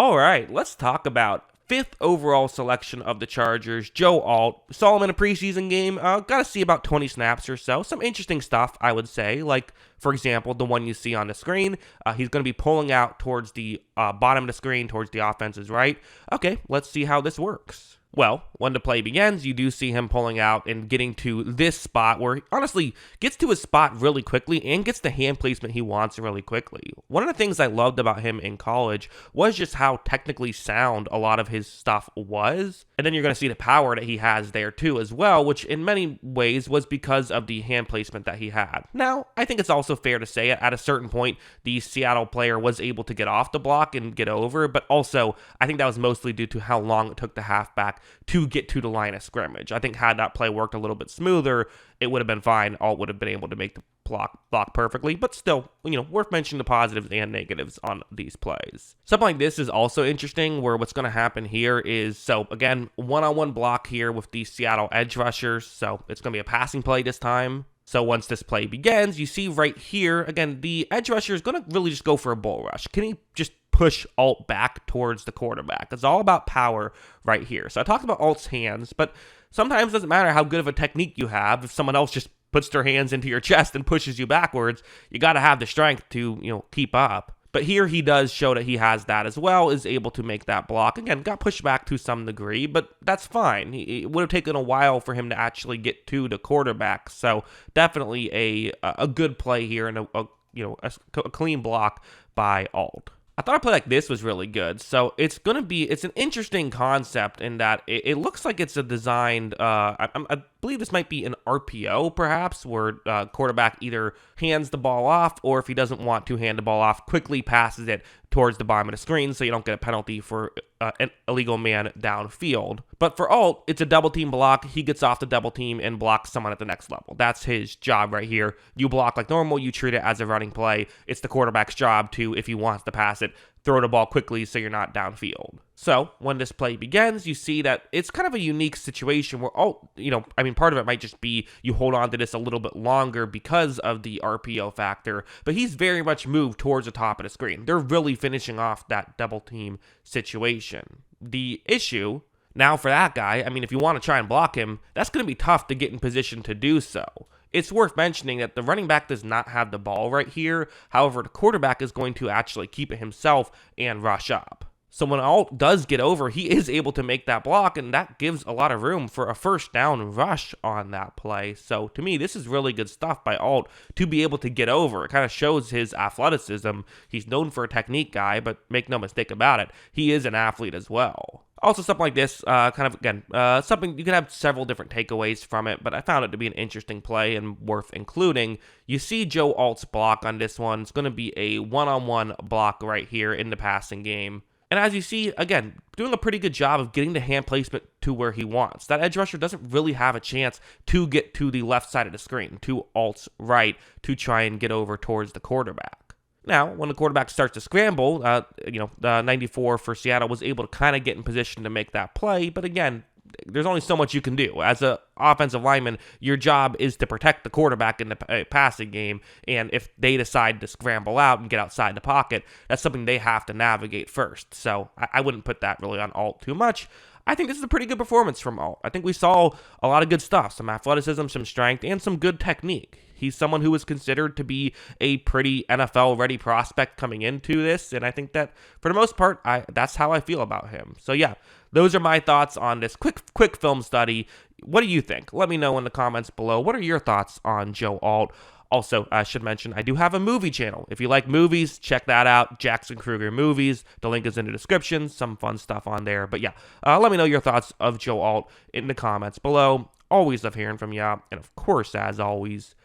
All right, let's talk about fifth overall selection of the Chargers, Joe Alt. Saw him in a preseason game. Got to see about 20 snaps or so. Some interesting stuff, I would say. Like, for example, the one you see on the screen. He's going to be pulling out towards the bottom of the screen, towards the offense's right. Okay, let's see how this works. Well, when the play begins, you do see him pulling out and getting to this spot where he honestly gets to his spot really quickly and gets the hand placement he wants really quickly. One of the things I loved about him in college was just how technically sound a lot of his stuff was. And then you're going to see the power that he has there too as well, which in many ways was because of the hand placement that he had. Now, I think it's also fair to say at a certain point, the Seattle player was able to get off the block and get over, but also I think that was mostly due to how long it took the halfback to get to the line of scrimmage. I think had that play worked a little bit smoother, it would have been fine. Alt would have been able to make the block perfectly, but still, worth mentioning the positives and negatives on these plays. Something like this is also interesting where what's going to happen here is, so again, one-on-one block here with the Seattle edge rushers. So it's going to be a passing play this time. So once this play begins, you see right here, again, the edge rusher is going to really just go for a bull rush. Can he just push Alt back towards the quarterback? It's all about power right here. So I talked about Alt's hands, but sometimes it doesn't matter how good of a technique you have. If someone else just puts their hands into your chest and pushes you backwards, you got to have the strength to, keep up. But here he does show that he has that as well, is able to make that block. Again, got pushed back to some degree, but that's fine. It would have taken a while for him to actually get to the quarterback. So definitely a good play here and a clean block by Alt. I thought a play like this was really good. So it's an interesting concept in that it looks like it's a designed, I believe this might be an RPO perhaps, where quarterback either hands the ball off, or if he doesn't want to hand the ball off, quickly passes it towards the bottom of the screen so you don't get a penalty for an illegal man downfield. But for Alt, it's a double team block. He gets off the double team and blocks someone at the next level. That's his job right here. You block like normal, you treat it as a running play. It's the quarterback's job to, if he wants to pass it, throw the ball quickly so you're not downfield. So when this play begins, you see that it's kind of a unique situation where, part of it might just be you hold on to this a little bit longer because of the RPO factor, but he's very much moved towards the top of the screen. They're really finishing off that double team situation. The issue now for that guy, if you want to try and block him, that's going to be tough to get in position to do so. It's worth mentioning that the running back does not have the ball right here. However, the quarterback is going to actually keep it himself and rush up. So when Alt does get over, he is able to make that block, and that gives a lot of room for a first down rush on that play. So to me, this is really good stuff by Alt to be able to get over. It kind of shows his athleticism. He's known for a technique guy, but make no mistake about it, he is an athlete as well. Also, something like this, something you can have several different takeaways from it, but I found it to be an interesting play and worth including. You see Joe Alt's block on this one. It's going to be a one-on-one block right here in the passing game. And as you see, again, doing a pretty good job of getting the hand placement to where he wants. That edge rusher doesn't really have a chance to get to the left side of the screen, to Alt's right, to try and get over towards the quarterback. Now, when the quarterback starts to scramble, the 94 for Seattle was able to kind of get in position to make that play. But again, there's only so much you can do. As an offensive lineman, your job is to protect the quarterback in the passing game, and if they decide to scramble out and get outside the pocket, that's something they have to navigate first. So I wouldn't put that really on Alt too much. I think this is a pretty good performance from Alt. I think we saw a lot of good stuff, some athleticism, some strength, and some good technique. He's someone who was considered to be a pretty NFL-ready prospect coming into this, and I think that, for the most part, that's how I feel about him. So yeah, those are my thoughts on this quick film study. What do you think? Let me know in the comments below. What are your thoughts on Joe Alt? Also, I should mention, I do have a movie channel. If you like movies, check that out, Jackson Kruger Movies. The link is in the description. Some fun stuff on there. But yeah, let me know your thoughts of Joe Alt in the comments below. Always love hearing from you. And of course, as always,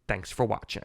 thanks for watching.